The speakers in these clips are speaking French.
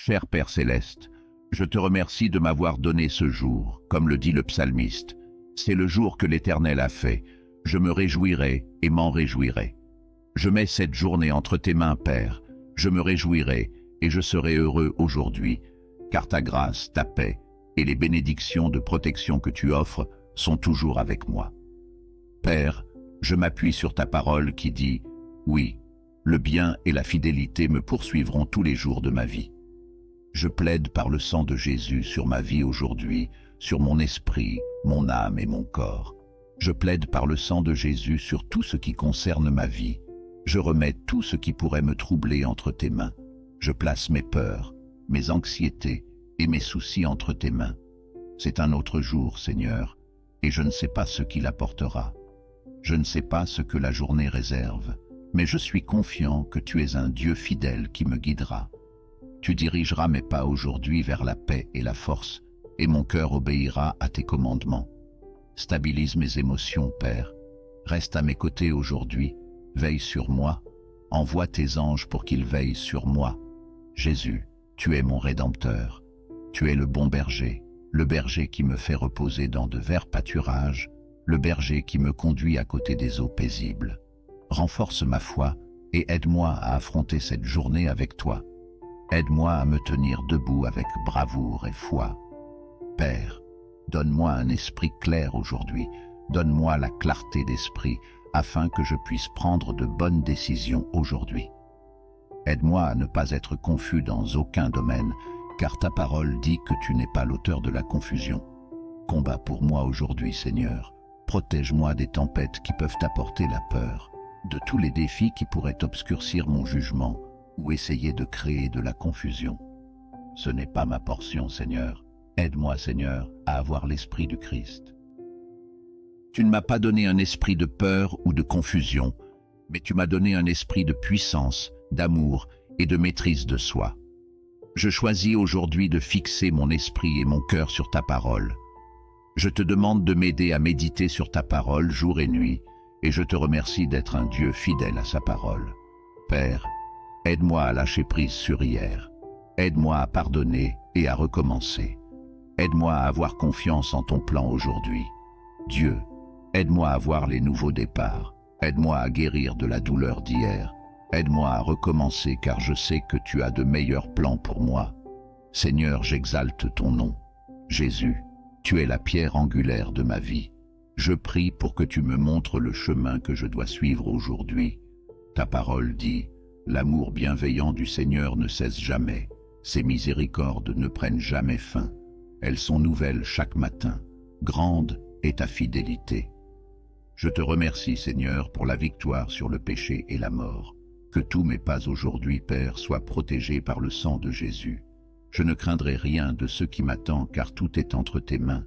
Cher Père céleste, je te remercie de m'avoir donné ce jour, comme le dit le psalmiste. C'est le jour que l'Éternel a fait. Je me réjouirai et m'en réjouirai. Je mets cette journée entre tes mains, Père. Je me réjouirai et je serai heureux aujourd'hui, car ta grâce, ta paix et les bénédictions de protection que tu offres sont toujours avec moi. Père, je m'appuie sur ta parole qui dit « Oui, le bien et la fidélité me poursuivront tous les jours de ma vie ». Je plaide par le sang de Jésus sur ma vie aujourd'hui, sur mon esprit, mon âme et mon corps. Je plaide par le sang de Jésus sur tout ce qui concerne ma vie. Je remets tout ce qui pourrait me troubler entre tes mains. Je place mes peurs, mes anxiétés et mes soucis entre tes mains. C'est un autre jour, Seigneur, et je ne sais pas ce qu'il apportera. Je ne sais pas ce que la journée réserve, mais je suis confiant que tu es un Dieu fidèle qui me guidera. Tu dirigeras mes pas aujourd'hui vers la paix et la force, et mon cœur obéira à tes commandements. Stabilise mes émotions, Père. Reste à mes côtés aujourd'hui, veille sur moi. Envoie tes anges pour qu'ils veillent sur moi. Jésus, tu es mon Rédempteur. Tu es le bon berger, le berger qui me fait reposer dans de verts pâturages, le berger qui me conduit à côté des eaux paisibles. Renforce ma foi et aide-moi à affronter cette journée avec toi. Aide-moi à me tenir debout avec bravoure et foi. Père, donne-moi un esprit clair aujourd'hui, donne-moi la clarté d'esprit afin que je puisse prendre de bonnes décisions aujourd'hui. Aide-moi à ne pas être confus dans aucun domaine, car ta parole dit que tu n'es pas l'auteur de la confusion. Combat pour moi aujourd'hui, Seigneur. Protège-moi des tempêtes qui peuvent apporter la peur, de tous les défis qui pourraient obscurcir mon jugement ou essayer de créer de la confusion. Ce n'est pas ma portion, Seigneur. Aide-moi, Seigneur, à avoir l'esprit du Christ. Tu ne m'as pas donné un esprit de peur ou de confusion, mais tu m'as donné un esprit de puissance, d'amour et de maîtrise de soi. Je choisis aujourd'hui de fixer mon esprit et mon cœur sur ta parole. Je te demande de m'aider à méditer sur ta parole jour et nuit, et je te remercie d'être un Dieu fidèle à sa parole. Père, aide-moi à lâcher prise sur hier. Aide-moi à pardonner et à recommencer. Aide-moi à avoir confiance en ton plan aujourd'hui. Dieu, aide-moi à voir les nouveaux départs. Aide-moi à guérir de la douleur d'hier. Aide-moi à recommencer car je sais que tu as de meilleurs plans pour moi. Seigneur, j'exalte ton nom. Jésus, tu es la pierre angulaire de ma vie. Je prie pour que tu me montres le chemin que je dois suivre aujourd'hui. Ta parole dit, l'amour bienveillant du Seigneur ne cesse jamais. Ses miséricordes ne prennent jamais fin. Elles sont nouvelles chaque matin. Grande est ta fidélité. Je te remercie, Seigneur, pour la victoire sur le péché et la mort. Que tous mes pas aujourd'hui, Père, soient protégés par le sang de Jésus. Je ne craindrai rien de ce qui m'attend, car tout est entre tes mains.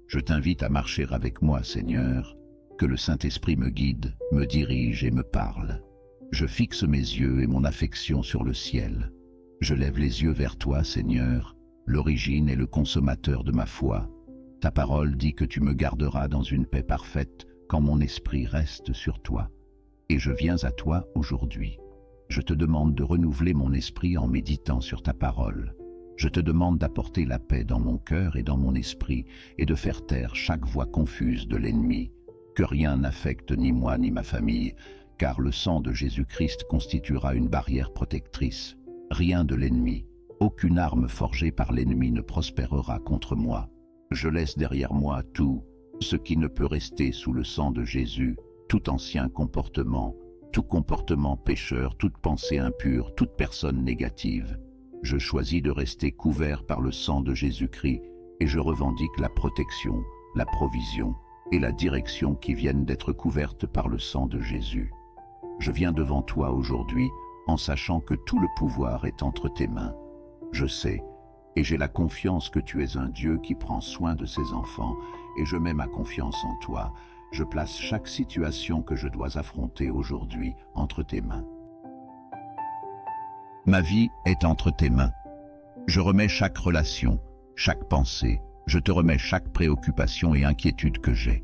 Je t'invite à marcher avec moi, Seigneur. Que le Saint-Esprit me guide, me dirige et me parle. Je fixe mes yeux et mon affection sur le ciel. Je lève les yeux vers toi, Seigneur, l'origine et le consommateur de ma foi. Ta parole dit que tu me garderas dans une paix parfaite quand mon esprit reste sur toi. Et je viens à toi aujourd'hui. Je te demande de renouveler mon esprit en méditant sur ta parole. Je te demande d'apporter la paix dans mon cœur et dans mon esprit et de faire taire chaque voix confuse de l'ennemi. Que rien n'affecte ni moi ni ma famille, car le sang de Jésus-Christ constituera une barrière protectrice. Rien de l'ennemi, aucune arme forgée par l'ennemi ne prospérera contre moi. Je laisse derrière moi tout ce qui ne peut rester sous le sang de Jésus, tout ancien comportement, tout comportement pécheur, toute pensée impure, toute personne négative. Je choisis de rester couvert par le sang de Jésus-Christ et je revendique la protection, la provision et la direction qui viennent d'être couvertes par le sang de Jésus. Je viens devant toi aujourd'hui en sachant que tout le pouvoir est entre tes mains. Je sais et j'ai la confiance que tu es un Dieu qui prend soin de ses enfants et je mets ma confiance en toi. Je place chaque situation que je dois affronter aujourd'hui entre tes mains. Ma vie est entre tes mains. Je remets chaque relation, chaque pensée, je te remets chaque préoccupation et inquiétude que j'ai.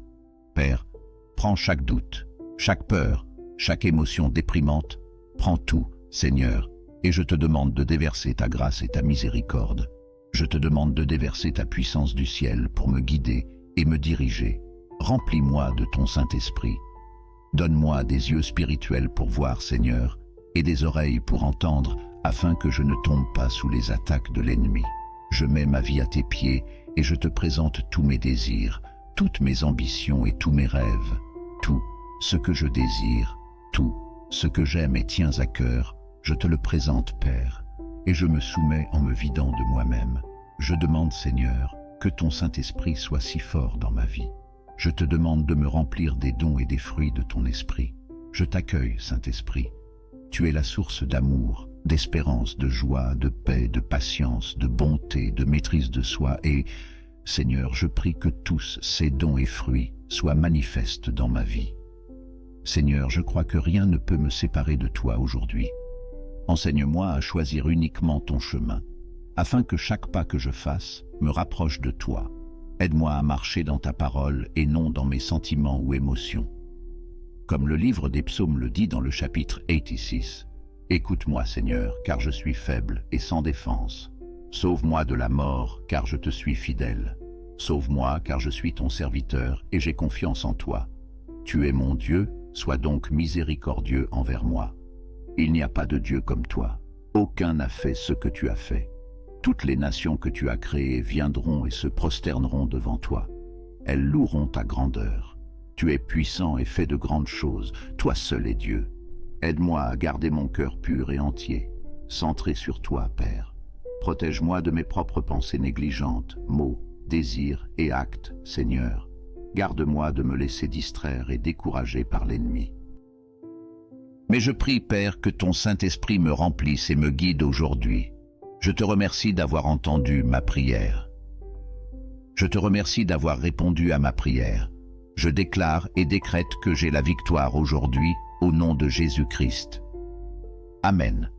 Père, prends chaque doute, chaque peur, chaque émotion déprimante, prends tout, Seigneur, et je te demande de déverser ta grâce et ta miséricorde. Je te demande de déverser ta puissance du ciel pour me guider et me diriger. Remplis-moi de ton Saint-Esprit. Donne-moi des yeux spirituels pour voir, Seigneur, et des oreilles pour entendre, afin que je ne tombe pas sous les attaques de l'ennemi. Je mets ma vie à tes pieds et je te présente tous mes désirs, toutes mes ambitions et tous mes rêves, tout ce que je désire, tout ce que j'aime et tiens à cœur, je te le présente, Père, et je me soumets en me vidant de moi-même. Je demande, Seigneur, que ton Saint-Esprit soit si fort dans ma vie. Je te demande de me remplir des dons et des fruits de ton esprit. Je t'accueille, Saint-Esprit. Tu es la source d'amour, d'espérance, de joie, de paix, de patience, de bonté, de maîtrise de soi et, Seigneur, je prie que tous ces dons et fruits soient manifestes dans ma vie. Seigneur, je crois que rien ne peut me séparer de toi aujourd'hui. Enseigne-moi à choisir uniquement ton chemin, afin que chaque pas que je fasse me rapproche de toi. Aide-moi à marcher dans ta parole et non dans mes sentiments ou émotions. Comme le livre des psaumes le dit dans le chapitre 86, « Écoute-moi, Seigneur, car je suis faible et sans défense. Sauve-moi de la mort, car je te suis fidèle. Sauve-moi, car je suis ton serviteur et j'ai confiance en toi. Tu es mon Dieu, sois donc miséricordieux envers moi. Il n'y a pas de Dieu comme toi. Aucun n'a fait ce que tu as fait. Toutes les nations que tu as créées viendront et se prosterneront devant toi. Elles loueront ta grandeur. Tu es puissant et fais de grandes choses. Toi seul es Dieu. Aide-moi à garder mon cœur pur et entier, centré sur toi, Père. Protège-moi de mes propres pensées négligentes, mots, désirs et actes, Seigneur. Garde-moi de me laisser distraire et décourager par l'ennemi. Mais je prie, Père, que ton Saint-Esprit me remplisse et me guide aujourd'hui. Je te remercie d'avoir entendu ma prière. Je te remercie d'avoir répondu à ma prière. Je déclare et décrète que j'ai la victoire aujourd'hui, au nom de Jésus-Christ. Amen.